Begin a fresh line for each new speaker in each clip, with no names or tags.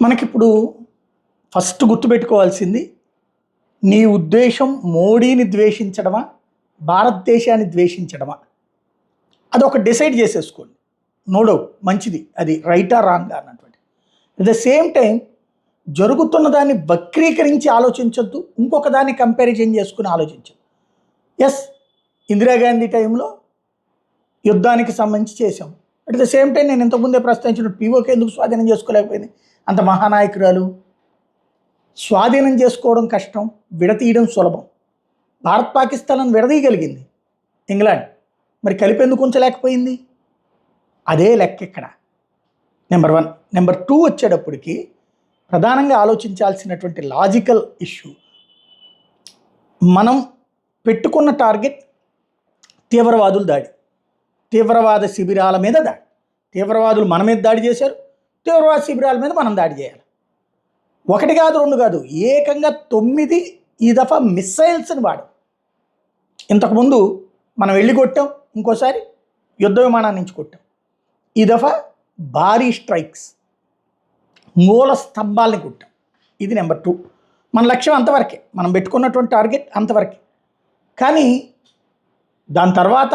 మనకిప్పుడు ఫస్ట్ గుర్తుపెట్టుకోవాల్సింది, నీ ఉద్దేశం మోడీని ద్వేషించడమా, భారతదేశాన్ని ద్వేషించడమా? అదొక డిసైడ్ చేసేసుకోండి. నో డౌట్ మంచిది, అది రైటా రాంగా అన్నటువంటి. అట్ ద సేమ్ టైం జరుగుతున్న దాన్ని వక్రీకరించి ఆలోచించొద్దు, ఇంకొక దాన్ని కంపారిజన్ చేసుకుని ఆలోచించద్దు. ఎస్, ఇందిరాగాంధీ టైంలో యుద్ధానికి సంబంధించి చేశాం. అట్ ద సేమ్ టైం నేను ఇంతకుముందే ప్రస్తావించిన పీఓకే ఎందుకు స్వాధీనం చేసుకోలేకపోయింది? అంత మహానాయకురాలు. స్వాధీనం చేసుకోవడం కష్టం, విడతీయడం సులభం. భారత్ పాకిస్తాన్ విడదీయగలిగింది ఇంగ్లాండ్, మరి కలిపేందుకు ఉంచలేకపోయింది? అదే లెక్క ఇక్కడ. నెంబర్ 1. నెంబర్ 2 వచ్చేటప్పటికి ప్రధానంగా ఆలోచించాల్సినటువంటి లాజికల్ ఇష్యూ, మనం పెట్టుకున్న టార్గెట్ తీవ్రవాదుల దాడి, తీవ్రవాద శిబిరాల మీద దాడి. తీవ్రవాదులు మన మీద దాడి చేశారు, తీవ్రవాద శిబిరాల మీద మనం దాడి చేయాలి. 1 కాదు 2 కాదు, ఏకంగా 9 ఈ దఫా మిస్సైల్స్ని వాడాం. ఇంతకుముందు మనం వెళ్ళి కొట్టాం, ఇంకోసారి యుద్ధ విమానాన్ని నుంచి కొట్టాం. ఈ దఫా భారీ స్ట్రైక్స్, మూల స్తంభాలని కొట్టాం. ఇది నెంబర్ 2. మన లక్ష్యం అంతవరకే, మనం పెట్టుకున్నటువంటి టార్గెట్ అంతవరకే. కానీ దాని తర్వాత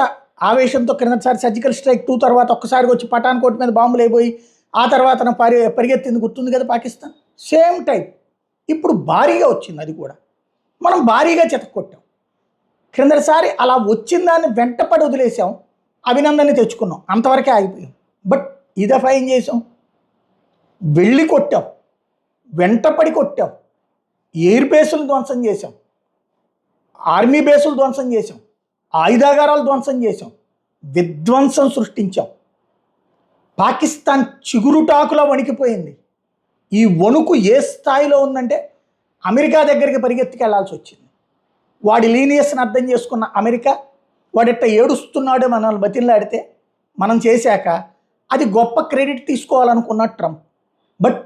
ఆవేశంతో క్రిందసారి సర్జికల్ స్ట్రైక్ 2 తర్వాత ఒక్కసారిగా వచ్చి పఠాన్కోట్ మీద బాంబులు అయిపోయి ఆ తర్వాత పరిగెత్తింది గుర్తుంది కదా పాకిస్తాన్. సేమ్ టైప్ ఇప్పుడు భారీగా వచ్చింది, అది కూడా మనం భారీగా చెతక్కొట్టాం. క్రిందసారి అలా వచ్చిన దాన్ని వెంటపడి వదిలేసాం, అభినందనని తెచ్చుకున్నాం, అంతవరకే ఆగిపోయాం. బట్ ఈ దఫా ఏం చేసాం? వెళ్ళి కొట్టాం, వెంటపడి కొట్టాం, ఎయిర్ బేసులు ధ్వంసం చేసాం, ఆర్మీ బేసులు ధ్వంసం చేసాం, ఆయుధాగారాలు ధ్వంసం చేసాం, విధ్వంసం సృష్టించాం. పాకిస్తాన్ చిగురుటాకులా వణికిపోయింది. ఈ వణుకు ఏ స్థాయిలో ఉందంటే అమెరికా దగ్గరికి పరిగెత్తుకెళ్లాల్సి వచ్చింది. వాడి లీనియస్ని అర్థం చేసుకున్న అమెరికా, వాడిట్ట ఏడుస్తున్నాడే మనల్ని బతిలాడితే మనం చేశాక అది గొప్ప క్రెడిట్ తీసుకోవాలనుకున్న ట్రంప్. బట్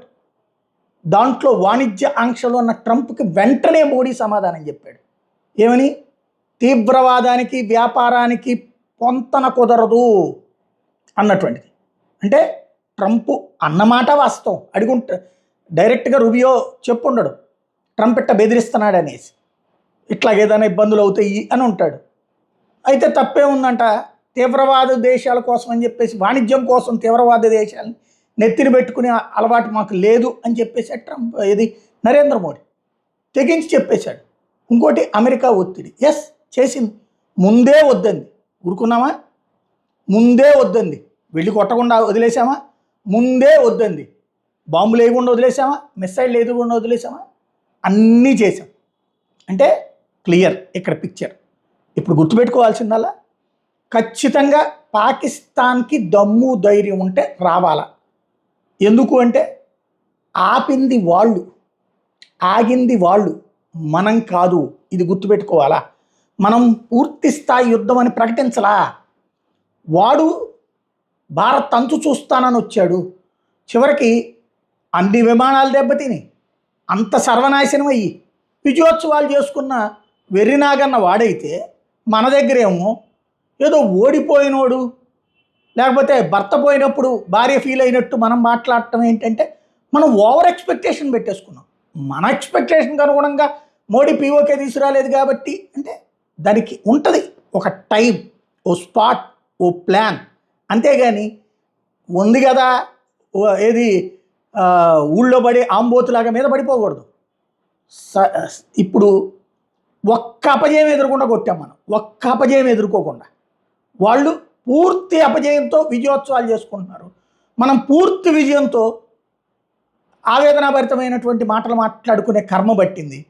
దాంట్లో వాణిజ్య ఆంక్షలు ఉన్న ట్రంప్కి వెంటనే మోడీ సమాధానం చెప్పాడు. ఏమని? తీవ్రవాదానికి వ్యాపారానికి పొంతన కుదరదు అన్నటువంటిది. అంటే ట్రంప్ అన్నమాట వాస్తవం. డైరెక్ట్గా రుబియో చెప్పుండడు ట్రంప్ ఇట్ట బెదిరిస్తున్నాడు అనేసి, ఇట్లాగేదైనా ఇబ్బందులు అవుతాయి అని ఉంటాడు. అయితే తప్పే ఉందంట, తీవ్రవాద దేశాల కోసం అని చెప్పేసి, వాణిజ్యం కోసం తీవ్రవాద దేశాలని నెత్తిని పెట్టుకునే అలవాటు మాకు లేదు అని చెప్పేసి ట్రంప్, ఇది నరేంద్ర మోడీ తెగించి చెప్పేశాడు. ఇంకోటి అమెరికా ఒత్తిడి. ఎస్, చేసింది. ముందే వద్దంది, ఊరుకున్నామా? ముందే వద్దంది. వెళ్ళి కొట్టకుండా వదిలేసామా? ముందే వద్దంది. బాంబులు వేయకుండా వదిలేసామా? మిస్సైల్ వేయకుండా వదిలేసామా? అన్నీ చేసాం. అంటే క్లియర్ ఇక్కడ పిక్చర్. ఇప్పుడు గుర్తుపెట్టుకోవాల్సిందల్లా, ఖచ్చితంగా పాకిస్తాన్కి దమ్ము ధైర్యం ఉంటే రావాలా. ఎందుకు అంటే ఆపింది వాళ్ళు, ఆగింది వాళ్ళు, మనం కాదు. ఇది గుర్తుపెట్టుకోవాలా. మనం పూర్తి స్థాయి యుద్ధం అని ప్రకటించలా. వాడు భారత్ అంతు చూస్తానని వచ్చాడు. చివరికి అన్ని విమానాలు దెబ్బతిని అంత సర్వనాశనం అయ్యి విజయోత్సవాలు చేసుకున్న వెర్రినాగన్న వాడైతే, మన దగ్గరేమో ఏదో ఓడిపోయినోడు, లేకపోతే భర్త పోయినప్పుడు భార్య ఫీల్ అయినట్టు మనం మాట్లాడటం ఏంటంటే, మనం ఓవర్ ఎక్స్పెక్టేషన్ పెట్టేసుకున్నాం. మన ఎక్స్పెక్టేషన్కి అనుగుణంగా మోడీ పీఓకే తీసుకురాలేదు కాబట్టి, అంటే దానికి ఉంటుంది ఒక టైం, ఓ స్పాట్, ఓ ప్లాన్. అంతేగాని ఉంది కదా ఏది ఊళ్ళో పడి ఆంబోతులాగా మీద పడిపోకూడదు. ఇప్పుడు ఒక్క అపజయం ఎదురకుండా కొట్టాం మనం, ఒక్క అపజయం ఎదుర్కోకుండా. వాళ్ళు పూర్తి అపజయంతో విజయోత్సవాలు చేసుకుంటున్నారు. మనం పూర్తి విజయంతో ఆవేదనాభరితమైనటువంటి మాటలు మాట్లాడుకునే కర్మ పట్టింది.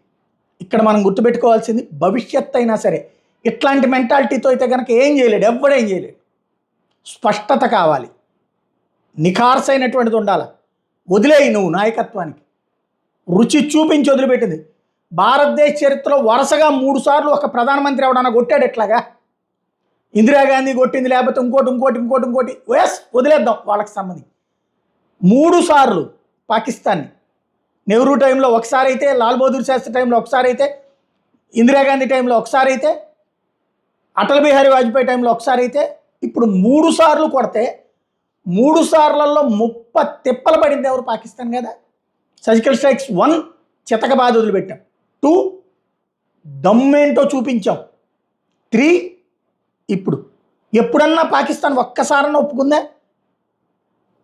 ఇక్కడ మనం గుర్తుపెట్టుకోవాల్సింది, భవిష్యత్తు అయినా సరే ఇట్లాంటి మెంటాలిటీతో అయితే కనుక ఏం చేయలేడు, ఎవ్వడేం చేయలేడు. స్పష్టత కావాలి, నిఖార్సైనటువంటిది ఉండాలి. వదిలేయి నువ్వు నాయకత్వానికి. రుచి చూపించి వదిలిపెట్టింది. భారతదేశ చరిత్రలో వరుసగా 3 సార్లు ఒక ప్రధానమంత్రి ఎవడన్నా కొట్టాడు ఎట్లాగా? ఇందిరాగాంధీ కొట్టింది, లేకపోతే ఇంకోటి ఎస్ వదిలేద్దాం వాళ్ళకి సంబంధించి. 3 సార్లు పాకిస్తాన్ని, నెహ్రూ టైంలో ఒకసారి అయితే, లాల్ బహదూర్ శాస్త్రి టైంలో ఒకసారి అయితే, ఇందిరాగాంధీ టైంలో ఒకసారి అయితే, అటల్ బిహారీ వాజ్పేయి టైంలో ఒకసారి అయితే, ఇప్పుడు 3 సార్లు కొడితే 3 సార్లలో 30 తిప్పలు పడింది ఎవరు? పాకిస్తాన్ కదా. సర్జికల్ స్ట్రైక్స్ 1 చితకబాది వదిలిపెట్టాం, 2 దమ్మేంటో చూపించాం, 3 ఇప్పుడు. ఎప్పుడన్నా పాకిస్తాన్ ఒక్కసారన్నా ఒప్పుకుందా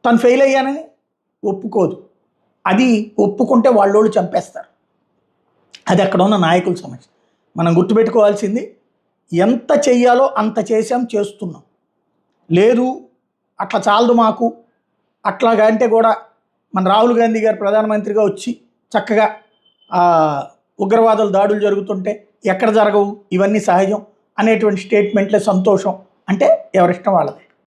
తను ఫెయిల్ అయ్యానని? ఒప్పుకోదు. అది ఒప్పుకుంటే వాళ్ళోళ్ళు చంపేస్తారు. అది అక్కడ ఉన్న నాయకుల సమస్య. మనం గుర్తుపెట్టుకోవాల్సింది ఎంత చెయ్యాలో అంత చేస్తున్నాం. లేదు అట్లా చాలదు మాకు, అట్లాగా అంటే కూడా మన రాహుల్ గాంధీ గారు ప్రధానమంత్రిగా వచ్చి చక్కగా ఉగ్రవాదుల దాడులు జరుగుతుంటే ఎక్కడ జరగవు, ఇవన్నీ సహజం అనేటువంటి స్టేట్మెంట్లే సంతోషం అంటే ఎవరిష్టం వాళ్ళది.